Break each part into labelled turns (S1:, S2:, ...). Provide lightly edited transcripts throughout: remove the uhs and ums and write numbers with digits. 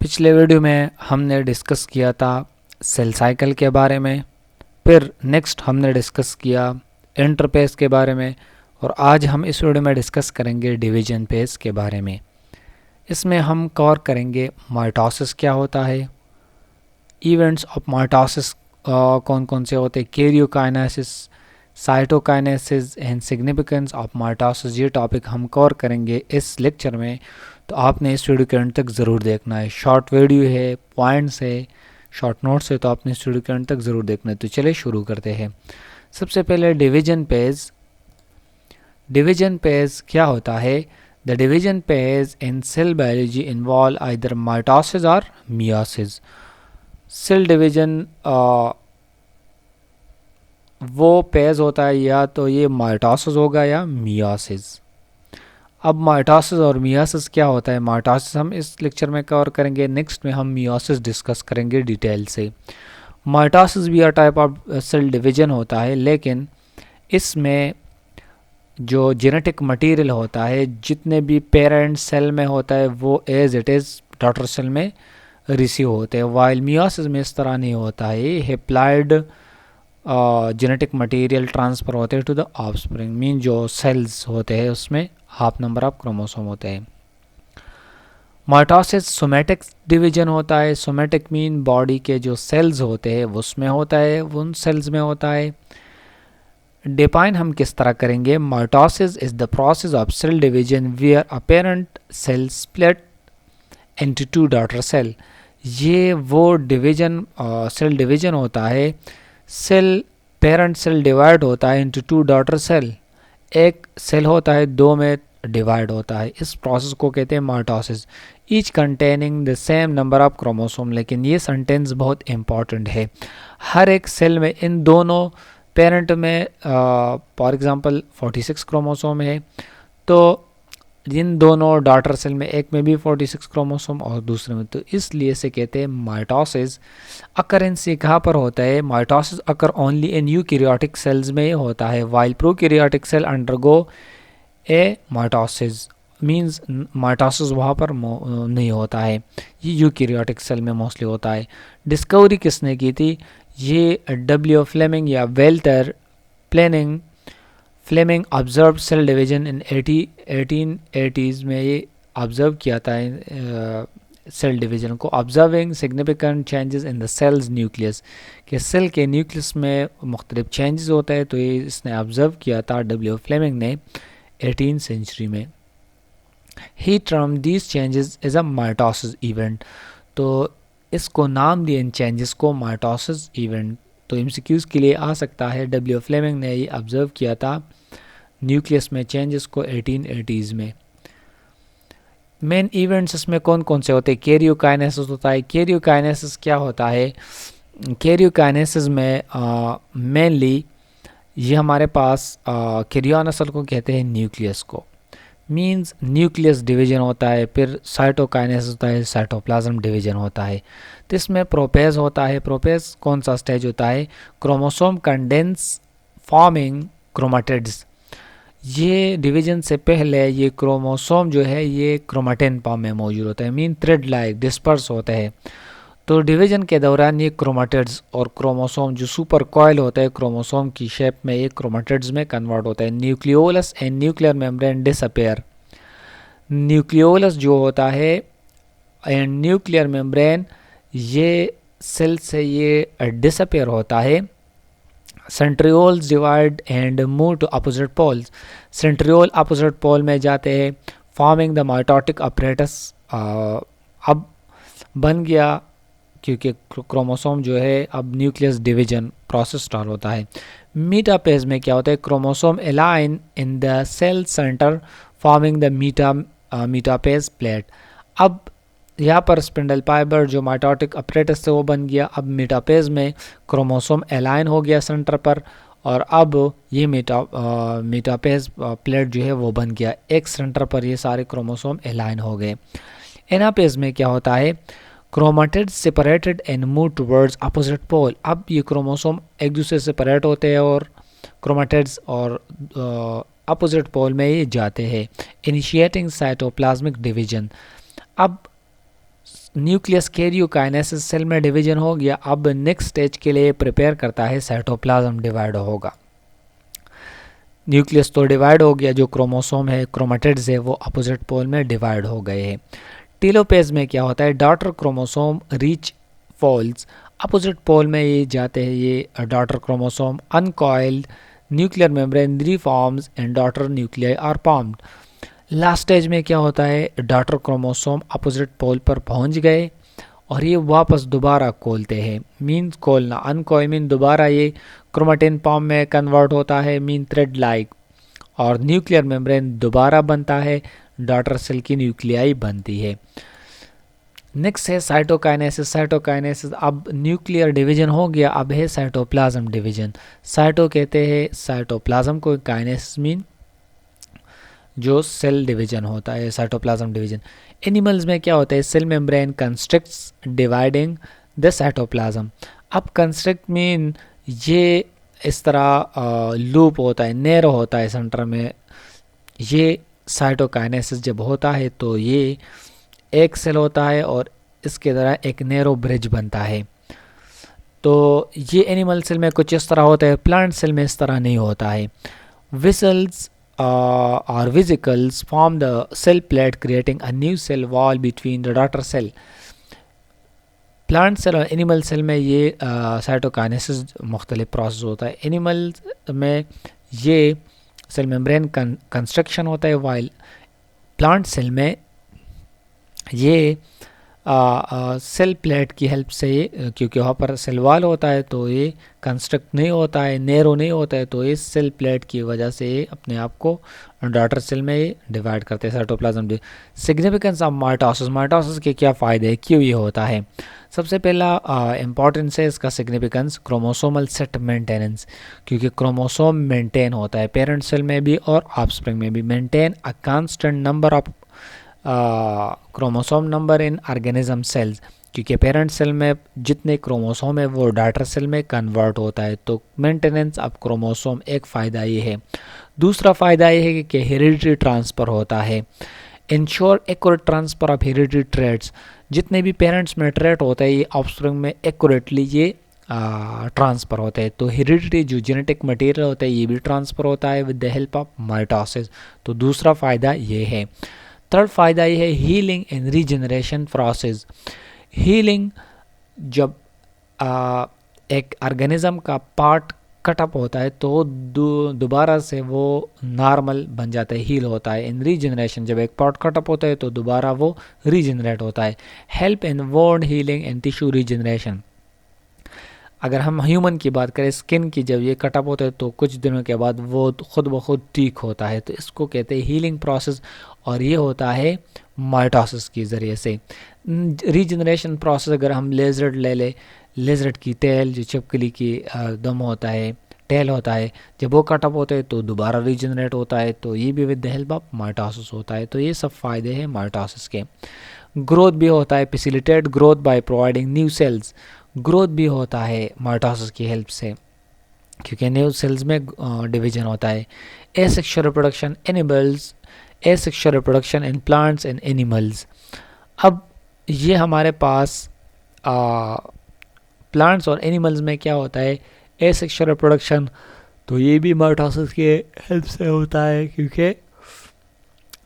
S1: पिछले वीडियो में हमने डिस्कस किया था सेल साइकिल के बारे में, फिर नेक्स्ट हमने डिस्कस किया इंटरपेस के बारे में और आज हम इस वीडियो में डिस्कस करेंगे डिवीजन पेस के बारे में। इसमें हम कवर करेंगे माइटोसिस क्या होता है, इवेंट्स ऑफ माइटोसिस कौन कौन से होते हैं, karyokinesis, cytokinesis and significance of mitosis. ये टॉपिक हम कवर करेंगे इस लेक्चर में, तो आपने इस वीडियो के अंत तक ज़रूर देखना है। शॉर्ट वीडियो है, पॉइंट्स है, शॉर्ट नोट्स है, तो आपने इस वीडियो के अंत तक ज़रूर देखना है। तो चलिए शुरू करते हैं। सबसे पहले डिवीजन पेज। डिवीजन पेज क्या होता है? The division phase in cell biology involve either mitosis और मियोसिस। सेल डिवीजन वो पेज होता है या तो ये माइटोसिस होगा या मियोसिस। अब माइटोसिस और मियोसिस क्या होता है? माइटोसिस हम इस लेक्चर में कवर करेंगे, नेक्स्ट में हम मियोसिस डिस्कस करेंगे डिटेल से। माइटोसिस भी टाइप ऑफ सेल डिवीजन होता है, लेकिन इसमें जो जेनेटिक मटेरियल होता है, जितने भी पेरेंट सेल में होता है वो as it is daughter cell में रिसीव होते हैं। वाइल मियोसिस में इस तरह नहीं होता है, हेप्लाइड जेनेटिक मटेरियल ट्रांसफ़र होते हैं टू द ऑफस्प्रिंग। मीन जो सेल्स होते हैं उसमें हाफ नंबर ऑफ क्रोमोसोम होते हैं। माइटोसिस सोमेटिक डिवीजन होता है। सोमेटिक मीन बॉडी के जो सेल्स होते हैं उसमें होता है, उन सेल्स में होता है। डिफाइन हम किस तरह करेंगे? Mitosis is the process of cell division where a parent cell split into two daughter cell. ये वो डिवीजन सेल डिवीजन होता है, सेल पेरेंट सेल डिवाइड होता है इनटू टू डॉटर सेल। एक सेल होता है, दो में डिवाइड होता है। इस प्रोसेस को कहते हैं mitosis. Each containing the same number of chromosome. लेकिन ये सेंटेंस बहुत इंपॉर्टेंट है। हर एक सेल में इन दोनों पेरेंट में फॉर एग्जांपल 46 क्रोमोसोम है, तो इन दोनों डॉटर सेल में एक में भी 46 क्रोमोसोम और दूसरे में, तो इसलिए से कहते हैं माइटोसिस। अकरेंस कहाँ पर होता है? Mitosis occur only in eukaryotic cells में होता है, वाइल प्रोकैरियोटिक सेल अंडरगो ए माइटोसिस। मींस माइटोसिस वहाँ पर नहीं होता है, ये यूकैरियोटिक सेल में मोस्टली होता है। डिस्कवरी किसने की थी? ये डब्ल्यू फ्लेमिंग या Walther Flemming observe cell division in 1880s में ये ऑब्जर्व किया था सेल डिवीजन को। Observing significant changes in the cell's nucleus, कि सेल के न्यूक्लियस में मुख्तलिफ चेंजेस होते हैं, तो ये इसने ऑब्जर्व किया था डब्ल्यू फ्लेमिंग ने 18th सेंचुरी में। He term these changes as a mitosis event, तो इसको नाम दिए इन चेंजेस को माइटोसिस इवेंट। तो एमसीक्यूज के लिए आ सकता है, डब्ल्यू फ्लेमिंग ने ये ऑब्जर्व किया था न्यूक्लियस में चेंजेस को 1880s में। मेन इवेंट्स इसमें कौन कौन से होते हैं? कैरियोकाइनेसिस होता है। कैरियोकाइनेसिस क्या होता है? कैरियोकाइनेसिस में मेनली ये हमारे पास कैरियोन असल को कहते हैं न्यूक्लियस को। मींस न्यूक्लियस डिवीजन होता है, फिर साइटोकाइनेसिस होता है, साइटोप्लाज्म डिवीजन होता है। तो इसमें प्रोपेज होता है। प्रोपेज कौन सा स्टेज होता है? Chromosome condense forming chromatids. ये डिवीजन से पहले ये क्रोमोसोम जो है ये क्रोमाटिन फॉर्म में मौजूद होता है, मीन थ्रेड लाइक डिस्पर्स होते हैं। तो डिवीजन के दौरान ये क्रोमाटिड्स और क्रोमोसोम जो सुपर कॉइल होता है क्रोमोसोम की शेप में, ये क्रोमाटिड्स में कन्वर्ट होता है। Nucleolus and nuclear membrane disappear. Nucleolus जो होता है एंड न्यूक्लियर मेम्ब्रेन, ये सेल से ये डिसअपेयर होता है। Centrioles divide and move to opposite poles. Centriole opposite pole में जाते हैं, फॉर्मिंग द माइटोटिक अपरेटस। अब बन गया, क्योंकि क्रोमोसोम जो है अब न्यूक्लियस डिवीजन प्रोसेस स्टार्ट होता है। मीटापेज में क्या होता है? Chromosome align in the cell center forming the metaphase plate. अब यहाँ पर स्पिंडल फाइबर जो माइटोटिक अपरेटस से वो बन गया। अब मीटापेज में क्रोमोसोम अलाइन हो गया सेंटर पर, और अब ये मीटापेज प्लेट जो है वो बन गया, एक सेंटर पर ये सारे क्रोमोसोम अलाइन हो गए। एनापेज में क्या होता है? Chromatids separated and move towards opposite pole. अब ये क्रोमोसोम एक दूसरे से सेपरेट होते हैं और क्रोमाटिड्स और अपोजिट पोल में ये जाते हैं, इनिशिएटिंग साइटोप्लाज्मिक डिवीजन। अब न्यूक्लियस कैरियोकाइनेसिस, सेल में डिवीजन हो गया, अब नेक्स्ट स्टेज के लिए प्रिपेयर करता है, साइटोप्लाज्म डिवाइड होगा। न्यूक्लियस तो डिवाइड हो गया, जो क्रोमोसोम है, क्रोमेटिड्स है, वो अपोजिट पोल में डिवाइड हो गए हैं। टेलोपेज में क्या होता है, daughter chromosome reach poles, opposite pole में ये जाते हैं, ये daughter chromosome uncoiled, nuclear membrane reforms and daughter nuclei are formed. Last stage में क्या होता है, डॉटर क्रोमोसोम अपोजिट पोल पर पहुंच गए और ये वापस दोबारा खोलते हैं, मीन्स खोलना, अनकॉइल मीन दोबारा ये क्रोमेटिन फॉर्म में कन्वर्ट होता है, मीन थ्रेड लाइक, और न्यूक्लियर मेम्ब्रेन दोबारा बनता है, डॉटर सेल की न्यूक्लियाई बनती है। नेक्स्ट है साइटोकाइनेसिस। साइटोकाइनेसिस, अब न्यूक्लियर डिवीजन हो गया, अब है साइटोप्लाज्म डिवीजन। साइटो कहते हैं साइटोप्लाज्म को, काइनेसिस मीन जो सेल डिवीजन होता है, साइटोप्लाज्म डिवीजन। एनिमल्स में क्या होता है, cell membrane constructs dividing the cytoplasm. अब कंस्ट्रक्ट मीन ये इस तरह लूप होता है, नैरो होता है सेंटर में। ये साइटोकाइनेसिस जब होता है तो ये एक सेल होता है और इसके तरह एक नैरो ब्रिज बनता है। तो ये एनिमल सेल में कुछ इस तरह होता है, प्लांट सेल में इस तरह नहीं होता है। Whistles or vesicles form the cell plate, creating a new cell wall between the daughter cell. Plant cell और एनिमल सेल में ये साइटोकाइनेसिस मुख्तलिफ प्रोसेस होता है। एनिमल में ये सेल मेम्ब्रेन कंस्ट्रक्शन होता है, वाइल प्लांट सेल में ये सेल प्लेट की हेल्प से, क्योंकि वहाँ पर सेल वॉल होता है तो ये कंस्ट्रक्ट नहीं होता है, नैरो नहीं होता है, तो इस सेल प्लेट की वजह से ये अपने आप को डॉटर सेल में डिवाइड करते हैं, cytoplasm. Significance of mitosis, mitosis के क्या फ़ायदे हैं, क्यों ये होता है। सबसे पहला इम्पॉर्टेंस है इसका सिग्निफिकेंस, क्रोमोसोमल सेट मेंटेनेंस, क्योंकि क्रोमोसोम मेंटेन होता है पेरेंट सेल में भी और ऑफस्प्रिंग में भी। Maintain a constant number of chromosome number in organism sales, क्योंकि पेरेंट सेल में जितने क्रोमोसोम है वो डॉटर सेल में कन्वर्ट होता है, तो मेंटेनेंस ऑफ क्रोमोसोम एक फ़ायदा ये है। दूसरा फ़ायदा ये है कि हेरिडिटरी ट्रांसफ़र होता है, ensure accurate transfer of hereditary traits, जितने भी पेरेंट्स में ट्रेट होता है ये ऑफस्प्रिंग में एक्यूरेटली ये ट्रांसफ़र होता है। तो हेरिडिटरी जो जेनेटिक मटेरियल होता है ये भी ट्रांसफ़र होता है with the help of mitosis, तो दूसरा फ़ायदा ये है। थर्ड फ़ायदा ये है healing and regeneration process. Healing, जब एक ऑर्गेनिज्म का पार्ट कटअप होता है तो दोबारा से वो नॉर्मल बन जाता है, हील होता है। इन रीजनरेशन, जब एक पार्ट कटअप होता है तो दोबारा वो रीजनरेट होता है। Help in wound healing and tissue regeneration, अगर हम ह्यूमन की बात करें, स्किन की, जब ये कटअप होता है तो कुछ दिनों के बाद वो खुद ब खुद ठीक होता है, तो इसको कहते हैं हीलिंग प्रोसेस, और ये होता है माइटोसिस के ज़रिए से। रीजनरेशन प्रोसेस अगर हम लेज़र्ड ले लें, लेज़र्ड की टेल, जो छिपकली की दम होता है, टेल होता है, जब वो कटअप होते हैं तो दोबारा रीजनरेट होता है, तो ये भी with the help of mitosis होता है। तो ये सब फ़ायदे हैं माइटोसिस के। ग्रोथ भी होता है, facilitate growth by providing new sales, growth भी होता है माइटोसिस की हेल्प से, क्योंकि न्यू सेल्स में डिवीजन होता है। Asexual reproduction animals, asexual reproduction in plants and animals. अब ये हमारे पास प्लांट्स और एनिमल्स में क्या होता है, एसेक्सुअल रिप्रोडक्शन, तो ये भी माइटोसिस के हेल्प से होता है, क्योंकि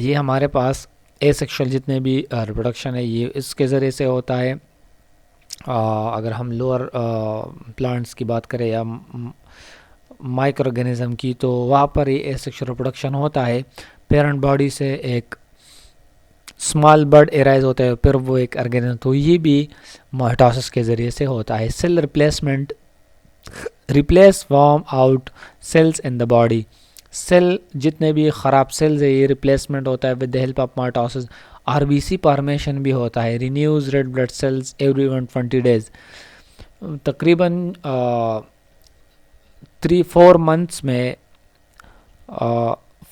S1: ये हमारे पास एसेक्सुअल जितने भी रिप्रोडक्शन है ये इसके ज़रिए से होता है। अगर हम लोअर प्लांट्स की बात करें या माइक्रो ऑर्गेनिज्म की, तो वहाँ पर ये एसेक्सुअल रिप्रोडक्शन होता है। पेरेंट बॉडी से एक स्मॉल बर्ड एराइज होता है, फिर वो एक ऑर्गेनिज्म, तो ये भी माइटोसिस के ज़रिए से होता है। Cell replacement, replace worn out cells in the body, cell जितने भी ख़राब सेल्स है ये रिप्लेसमेंट होता है with the help of mitosis. RBC formation भी होता है, renews red blood cells every 120 days, तकरीबन 4 मंथ्स में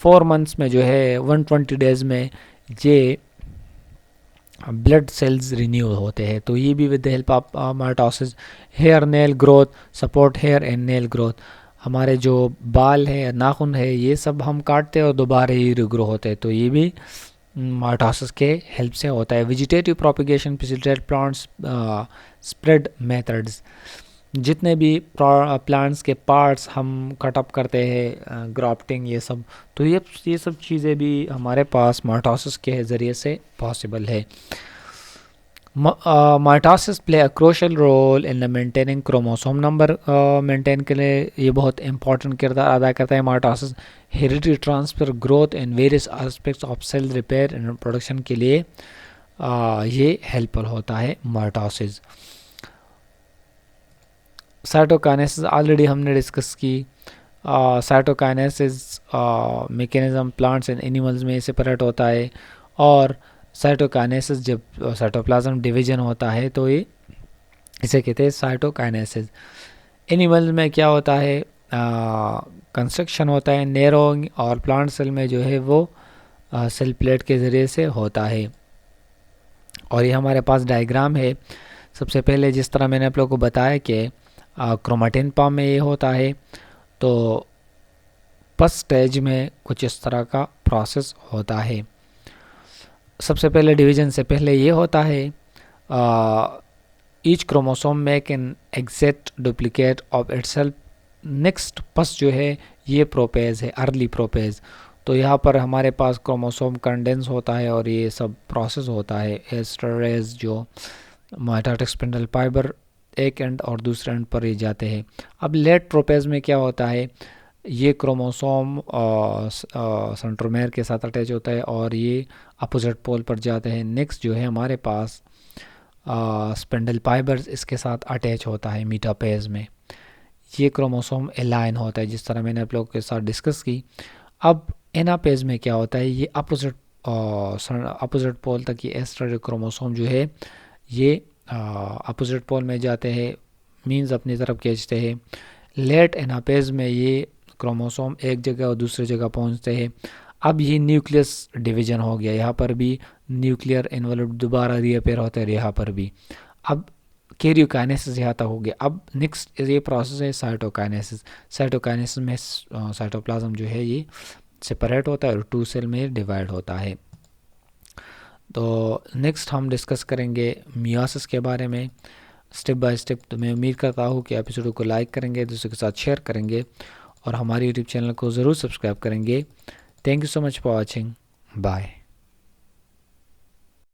S1: 4 मंथ्स में जो है 120 डेज़ में ये ब्लड सेल्स रिन्यू होते हैं, तो ये भी with the help of mitosis. Hair nail growth, support hair and nail growth, हमारे जो बाल है, नाखून है, ये सब हम काटते हैं और दोबारा ही रिग्रो होते हैं, तो ये भी माइटोसिस के हेल्प से होता है। Vegetative propagation facilitate plants spread methods, जितने भी प्लांट्स के पार्ट्स हम कटअप करते हैं, ग्राफ्टिंग, ये सब, तो ये सब चीज़ें भी हमारे पास माइटोसिस के ज़रिए से पॉसिबल है। Mitosis play a crucial role in maintaining chromosome number maintain के लिए ये बहुत इंपॉर्टेंट किरदार अदा करता है mitosis. Heredity transfer, growth in various aspects of cell repair and production के लिए ये हेल्पफुल होता है माइटोसिस। साइटोकाइनेसिस ऑलरेडी हमने डिस्कस की। Cytokinesis mechanism plants and animals में सेपरेट होता है, और साइटोकाइनेसिस जब साइटोप्लाज्म डिवीजन होता है तो ये इसे कहते हैं साइटोकाइनेसिस। एनिमल्स में क्या होता है, कंस्ट्रक्शन होता है नैरोइंग, और प्लांट सेल में जो है वो सेल प्लेट के ज़रिए से होता है। और ये हमारे पास डायग्राम है। सबसे पहले जिस तरह मैंने आप लोगों को बताया कि क्रोमेटिन पम्प में ये होता है, तो फर्स्ट स्टेज में कुछ इस तरह का प्रोसेस होता है। सबसे पहले डिवीजन से पहले ये होता है, each chromosome make an exact duplicate of itself. Next first जो है ये प्रोपेज है, अर्ली प्रोपेज। तो यहाँ पर हमारे पास क्रोमोसोम कंडेंस होता है और ये सब प्रोसेस होता है। एस्टरेज जो माइटोटिक स्पिंडल फाइबर एक एंड और दूसरे एंड पर ही जाते हैं। अब लेट प्रोपेज में क्या होता है, ये क्रोमोसोम सेंट्रोमेयर के साथ अटैच होता है और ये अपोजिट पोल पर जाते हैं। नेक्स्ट जो है हमारे पास स्पिंडल फाइबर्स इसके साथ अटैच होता है मीटापेज में। ये क्रोमोसोम एलाइन होता है जिस तरह मैंने आप लोगों के साथ डिस्कस की। अब एनापेज में क्या होता है, ये अपोजिट पोल तक ये एस्ट्रोड क्रोमोसोम जो है ये अपोजिट पोल में जाते हैं, मीन्स अपनी तरफ खींचते हैं। लेट एनापेज में ये क्रोमोसोम एक जगह और दूसरी जगह पहुंचते हैं। अब ये न्यूक्लियस डिवीजन हो गया, यहाँ पर भी न्यूक्लियर एनवलप दोबारा रीअपेयर होता है यहाँ पर भी। अब कैरियोकाइनेसिस यहाँ तक हो गया। अब नेक्स्ट ये प्रोसेस है साइटोकाइनेसिस। साइटोकाइनेसिस में साइटोप्लाज्म जो है ये सेपरेट होता है और 2 सेल में डिवाइड होता है। तो नेक्स्ट हम डिस्कस करेंगे मियोसिस के बारे में स्टेप बाय स्टेप। तो मैं उम्मीद करता हूँ कि एपिसोड को लाइक करेंगे, दूसरों के साथ शेयर करेंगे और हमारे यूट्यूब चैनल को ज़रूर सब्सक्राइब करेंगे। Thank you so much for watching. Bye.